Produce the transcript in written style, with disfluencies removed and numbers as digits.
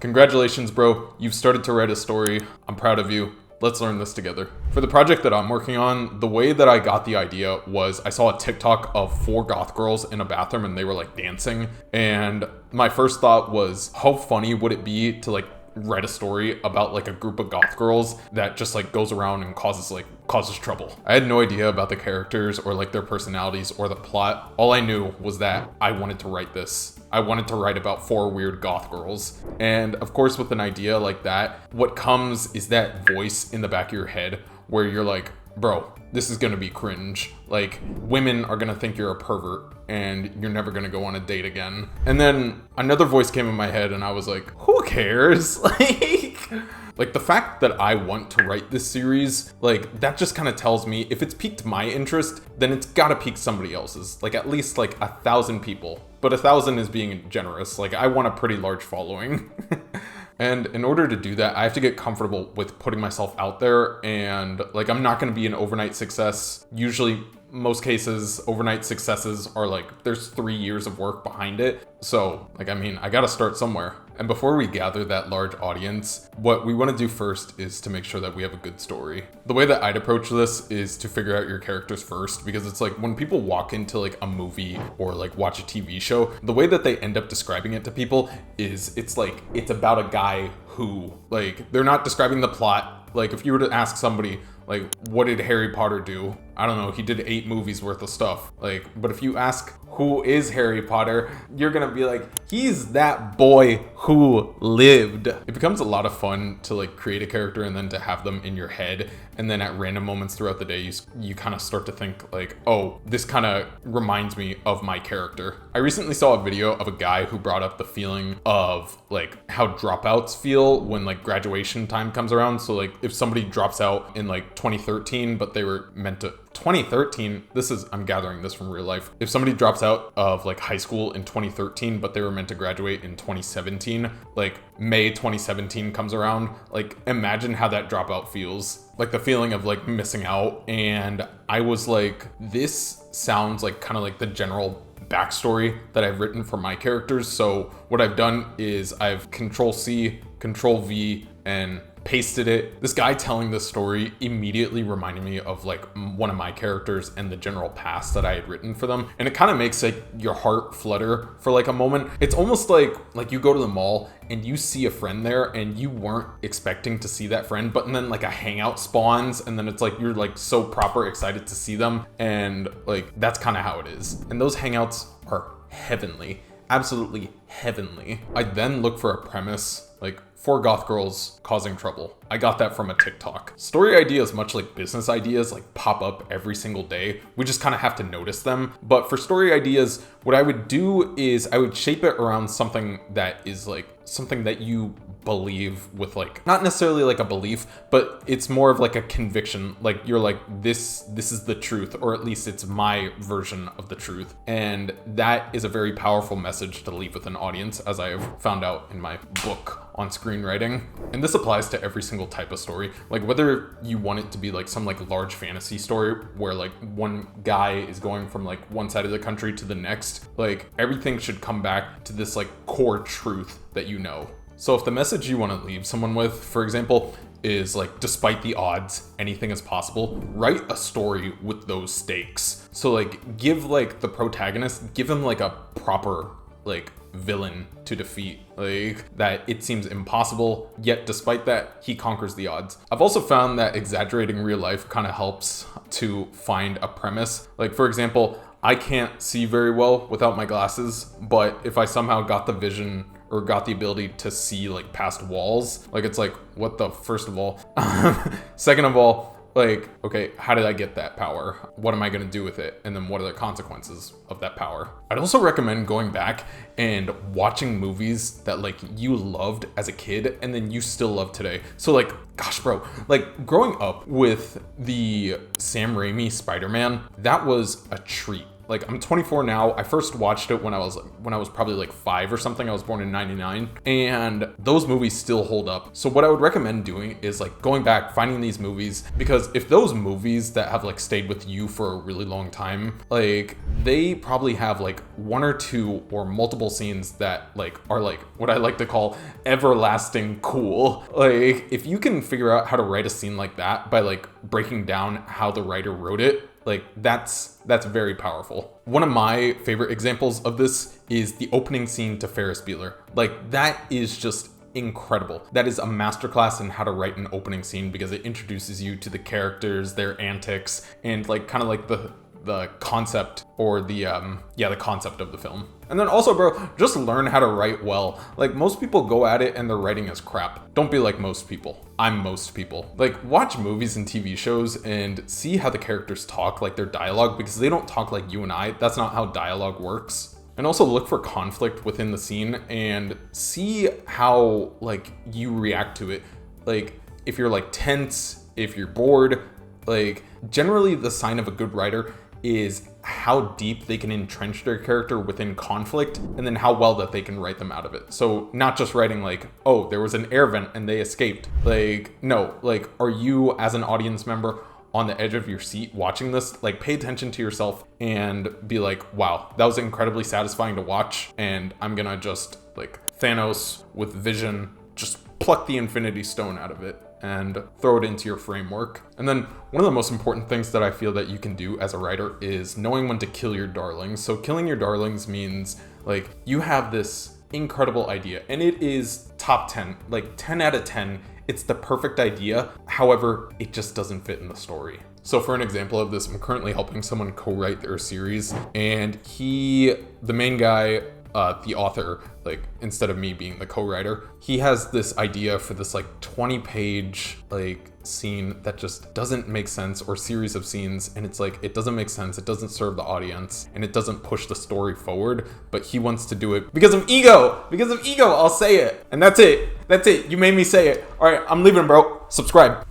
Congratulations, bro. You've started to write a story. I'm proud of you. Let's learn this together. For the project that I'm working on, the way that I got the idea was I saw a TikTok of 4 goth girls in a bathroom and they were like dancing. And my first thought was, how funny would it be to like write a story about like a group of goth girls that just like goes around and causes trouble. I had no idea about the characters or like their personalities or the plot. All I knew was that I wanted to write this. I wanted to write about 4 weird goth girls. And of course, with an idea like that, what comes is that voice in the back of your head where you're like, bro, this is gonna be cringe. Like, women are gonna think you're a pervert and you're never gonna go on a date again. And then another voice came in my head and I was like, who cares? Like the fact that I want to write this series, like that just kind of tells me if it's piqued my interest, then it's gotta pique somebody else's. Like at least like 1,000 people. But 1,000 is being generous. Like I want a pretty large following. And in order to do that, I have to get comfortable with putting myself out there, and like I'm not going to be an overnight success. Usually, most cases, overnight successes are like there's 3 years of work behind it. So like, I mean, I got to start somewhere. And before we gather that large audience, what we want to do first is to make sure that we have a good story. The way that I'd approach this is to figure out your characters first, because it's like when people walk into like a movie or like watch a TV show, the way that they end up describing it to people is it's like it's about a guy who, like, they're not describing the plot. Like if you were to ask somebody, like, what did Harry Potter do? I don't know, he did 8 movies worth of stuff. Like, but if you ask who is Harry Potter, you're gonna be like, he's that boy who lived. It becomes a lot of fun to like create a character and then to have them in your head. And then at random moments throughout the day, you kind of start to think like, oh, this kind of reminds me of my character. I recently saw a video of a guy who brought up the feeling of like how dropouts feel when like graduation time comes around. So like if somebody drops out in like 2013, but they were meant to 2013, I'm gathering this from real life. If somebody drops out of like high school in 2013, but they were meant to graduate in 2017, like May 2017 comes around, like imagine how that dropout feels. Like the feeling of like missing out. And I was like, this sounds like kind of like the general backstory that I've written for my characters. So what I've done is I've Control-C, Control-V, and pasted it. This guy telling this story immediately reminded me of like one of my characters and the general past that I had written for them. And it kind of makes like your heart flutter for like a moment. It's almost like you go to the mall and you see a friend there and you weren't expecting to see that friend, but then like a hangout spawns and then it's like you're like so proper excited to see them. And like that's kind of how it is. And those hangouts are heavenly, absolutely heavenly. I then look for a premise, like 4 goth girls causing trouble. I got that from a TikTok. Story ideas, much like business ideas, like pop up every single day. We just kind of have to notice them. But for story ideas, what I would do is I would shape it around something that is like something that you believe with, like not necessarily like a belief, but it's more of like a conviction. Like you're like, this is the truth, or at least it's my version of the truth. And that is a very powerful message to leave with an audience, as I have found out in my book on screenwriting. And this applies to every single type of story. Like whether you want it to be like some like large fantasy story where like one guy is going from like one side of the country to the next, like everything should come back to this like core truth that you know. So if the message you want to leave someone with, for example, is like, despite the odds, anything is possible, write a story with those stakes. So like give like the protagonist, give him like a proper like villain to defeat, like that it seems impossible, yet despite that he conquers the odds. I've also found that exaggerating real life kind of helps to find a premise. Like for example, I can't see very well without my glasses, but if I somehow got the vision or got the ability to see like past walls, like it's like, what the, first of all, second of all, like, okay, how did I get that power? What am I gonna do with it? And then what are the consequences of that power? I'd also recommend going back and watching movies that like you loved as a kid and then you still love today. So like, gosh, bro, like growing up with the Sam Raimi Spider-Man, that was a treat. Like, I'm 24 now. I first watched it when I was probably like 5 or something. I was born in 99, and those movies still hold up. So what I would recommend doing is like going back, finding these movies, because if those movies that have like stayed with you for a really long time, like they probably have like 1 or 2 or multiple scenes that like are like what I like to call everlasting cool. Like, if you can figure out how to write a scene like that by like breaking down how the writer wrote it, like that's very powerful. One of my favorite examples of this is the opening scene to Ferris Bueller. Like, that is just incredible. That is a masterclass in how to write an opening scene, because it introduces you to the characters, their antics, and like kind of like the concept, or the concept of the film. And then also, bro, just learn how to write well. Like, most people go at it and their writing is crap. Don't be like most people. I'm most people. Like, watch movies and TV shows and see how the characters talk, like their dialogue, because they don't talk like you and I. That's not how dialogue works. And also look for conflict within the scene and see how like you react to it. Like, if you're like tense, if you're bored, like generally the sign of a good writer is how deep they can entrench their character within conflict, and then how well that they can write them out of it. So not just writing like, oh, there was an air vent and they escaped. Like, no, like, are you as an audience member on the edge of your seat watching this? Like, pay attention to yourself and be like, wow, that was incredibly satisfying to watch, and I'm gonna just like Thanos with vision, just pluck the Infinity Stone out of it and throw it into your framework. And then one of the most important things that I feel that you can do as a writer is knowing when to kill your darlings. So killing your darlings means like you have this incredible idea and it is top 10, like 10 out of 10. It's the perfect idea. However, it just doesn't fit in the story. So for an example of this, I'm currently helping someone co-write their series, and the main guy, the author, like instead of me being the co-writer, he has this idea for this like 20-page like scene that just doesn't make sense, or series of scenes, and it's like it doesn't make sense, it doesn't serve the audience, and it doesn't push the story forward, but he wants to do it because of ego. I'll say it, and that's it. You made me say it. All right, I'm leaving, bro. Subscribe.